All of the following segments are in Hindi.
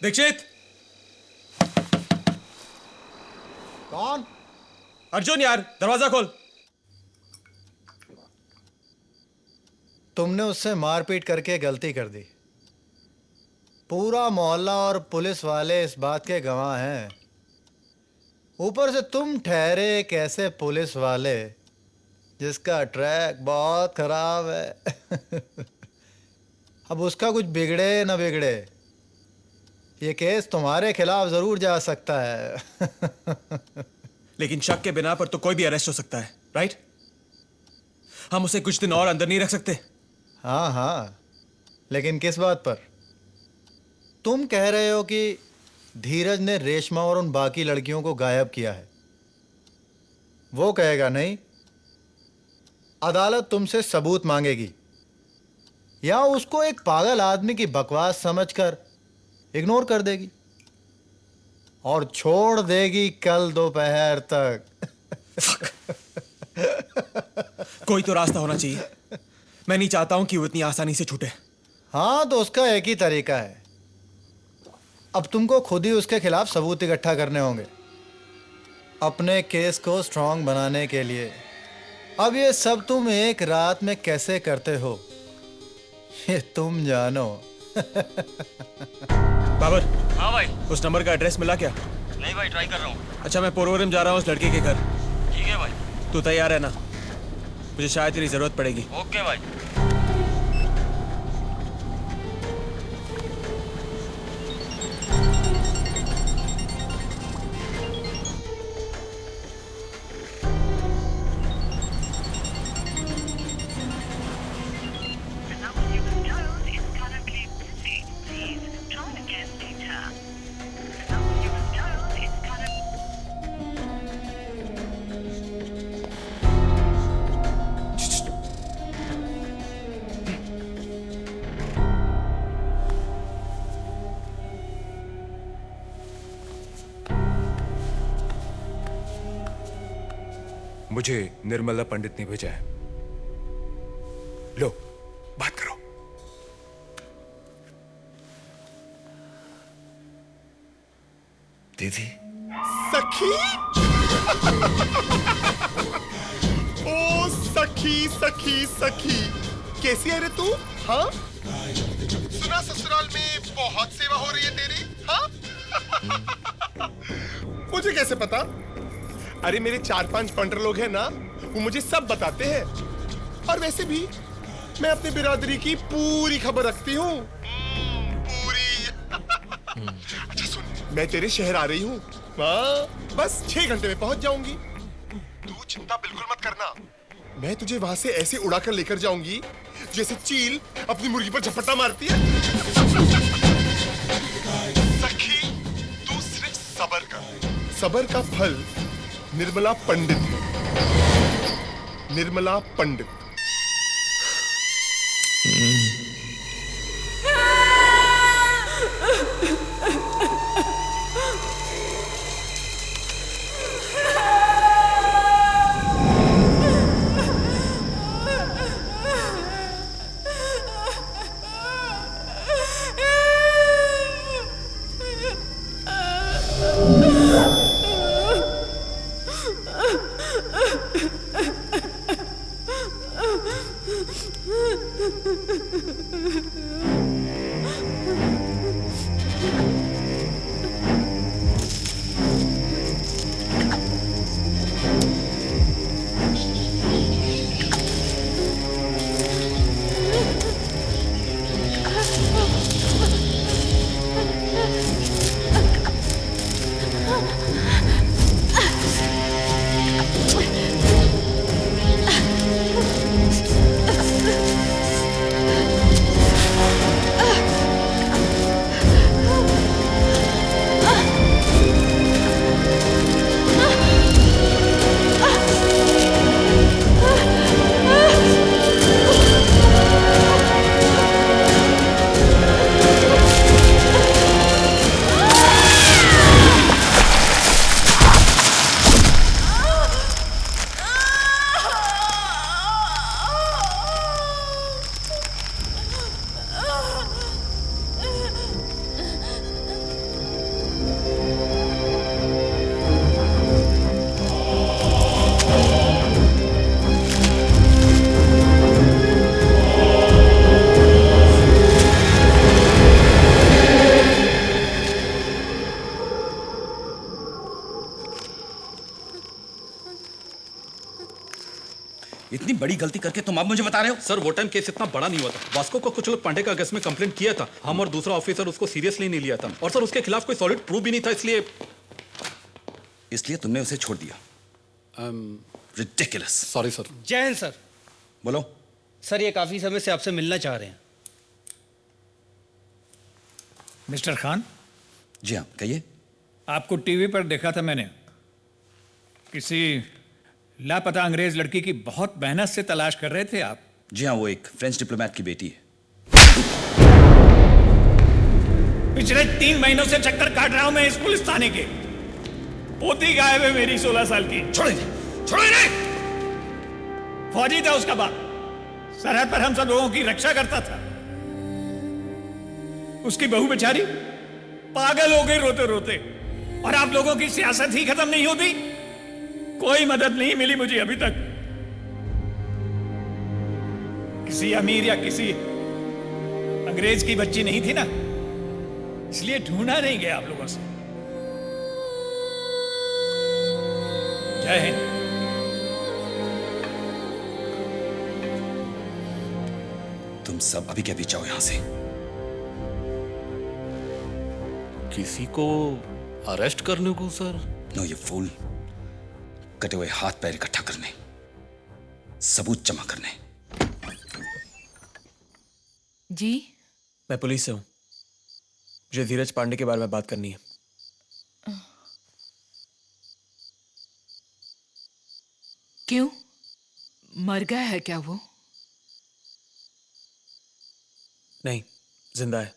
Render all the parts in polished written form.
दीक्षित। कौन? अर्जुन यार, दरवाजा खोल। तुमने उससे मारपीट करके गलती कर दी। पूरा मोहल्ला और पुलिस वाले इस बात के गवाह हैं। ऊपर से तुम ठहरे एक ऐसे पुलिस वाले जिसका ट्रैक बहुत खराब है। अब उसका कुछ बिगड़े न बिगड़े, ये केस तुम्हारे खिलाफ जरूर जा सकता है। लेकिन शक के बिना पर तो कोई भी अरेस्ट हो सकता है, राइट? हम उसे कुछ दिन और अंदर नहीं रख सकते। हाँ हाँ, लेकिन किस बात पर? तुम कह रहे हो कि धीरज ने रेशमा और उन बाकी लड़कियों को गायब किया है। वो कहेगा नहीं, अदालत तुमसे सबूत मांगेगी या उसको एक पागल आदमी की बकवास समझकर इग्नोर कर देगी और छोड़ देगी कल दोपहर तक। कोई तो रास्ता होना चाहिए। मैं नहीं चाहता हूं कि वो इतनी आसानी से छूटे। हाँ, तो उसका एक ही तरीका है। अब तुमको खुद ही उसके खिलाफ सबूत इकट्ठा करने होंगे अपने केस को स्ट्रांग बनाने के लिए। अब ये सब तुम एक रात में कैसे करते हो, ये तुम जानो। बाबर। हाँ भाई। उस नंबर का एड्रेस मिला क्या? नहीं भाई, ट्राई कर रहा हूँ। अच्छा, मैं पोरवरम जा रहा हूँ उस लड़के के घर। ठीक है भाई। तू तैयार है ना? मुझे शायद तेरी जरूरत पड़ेगी। ओके भाई। The number you have dialed is currently busy. Please try again later. The number you have dialed is currently... मुझे निर्मला पंडित ने भेजा है। लो, बात करो। दीदी। सखी। ओ सखी सखी सखी, कैसी है रे तू? हाँ, सुना ससुराल में बहुत सेवा हो रही है तेरी। हाँ। मुझे कैसे पता? अरे मेरे 4-5 पंडर लोग हैं ना, वो मुझे सब बताते हैं। और वैसे भी मैं अपनी बिरादरी की पूरी खबर रखती हूँ। पूरी। अच्छा सुन, मैं तेरे शहर आ रही हूँ। हाँ, बस 6 घंटे में पहुंच जाऊंगी। तू चिंता बिल्कुल मत करना। मैं तुझे वहां से ऐसे उड़ाकर लेकर जाऊंगी जैसे चील अपनी मुर्गी पर झपट्टा मारती है। सखी, तू सिर्फ सब्र कर। सब्र का फल निर्मला पंडित है। निर्मला पंडित। इतनी बड़ी गलती करके तुम अब मुझे बता रहे हो? सर वो टाइम केस इतना बड़ा नहीं हुआ था। वास्को को कुछ लोग पांडे का अगेंस्ट में कंप्लेंट किया था, हम और दूसरा ऑफिसर उसको सीरियसली नहीं लिया था, और सर उसके खिलाफ कोई सॉलिड प्रूफ भी नहीं था, इसलिए तुमने उसे छोड़ दिया। रिडिकुलस। Sorry sir. जय हिंद सर। बोलो। सर ये काफी समय से आपसे मिलना चाह रहे हैं। मिस्टर खान। जी हाँ, कहिए। आपको टीवी पर देखा था मैंने, किसी लापता अंग्रेज लड़की की बहुत मेहनत से तलाश कर रहे थे आप। जी हाँ, वो एक फ्रेंच डिप्लोमेट की बेटी है। पिछले 3 महीनों से चक्कर काट रहा हूं मैं इस पुलिस थाने के। पोती गायब है मेरी 16 साल की। छोड़े फौजी था उसका बाप, सरहद पर हम सब लोगों की रक्षा करता था। उसकी बहू बेचारी पागल हो गई रोते रोते, और आप लोगों की सियासत ही खत्म नहीं होती। कोई मदद नहीं मिली मुझे अभी तक। किसी अमीर या किसी अंग्रेज की बच्ची नहीं थी ना, इसलिए ढूंढा नहीं गया आप लोगों से। जय हिंद। तुम सब अभी के अभी जाओ यहां से। किसी को अरेस्ट करने को सर? No you fool. कटे हुए हाथ पैर इकट्ठा करने, सबूत जमा करने। जी मैं पुलिस से हूं, मुझे धीरज पांडे के बारे में बात करनी है। क्यों, मर गया है क्या वो? नहीं, जिंदा है।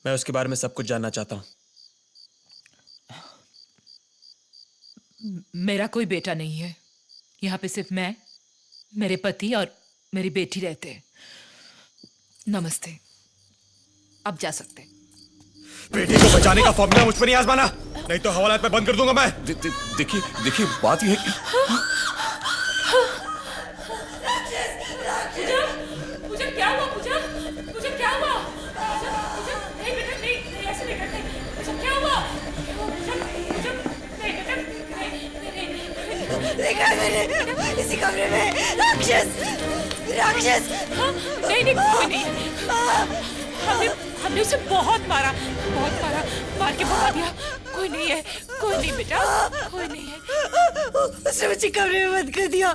मैं उसके बारे में सब कुछ जानना चाहता हूं। मेरा कोई बेटा नहीं है। यहाँ पे सिर्फ मैं, मेरे पति और मेरी बेटी रहते हैं। नमस्ते, अब जा सकते। बेटी को बचाने का फॉर्मूला मुझ पर नहीं आजमाना, नहीं तो हवालात में बंद कर दूंगा मैं। देखिए बात यह है। पूजा क्या हुआ? पूजा क्या हुआ? पूजा नहीं बेटा, नहीं ऐसे नहीं करते। पूजा क्या हुआ? पूजा नहीं बेटा, देखा मैंने इसी कमरे में राक्षस। नहीं कोई नहीं। हमने उसे बहुत मारा, मार के भगा दिया। कोई नहीं है बेटा, कोई नहीं है। उसने मुझे कमरे में बंद कर दिया,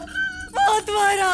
बहुत मारा।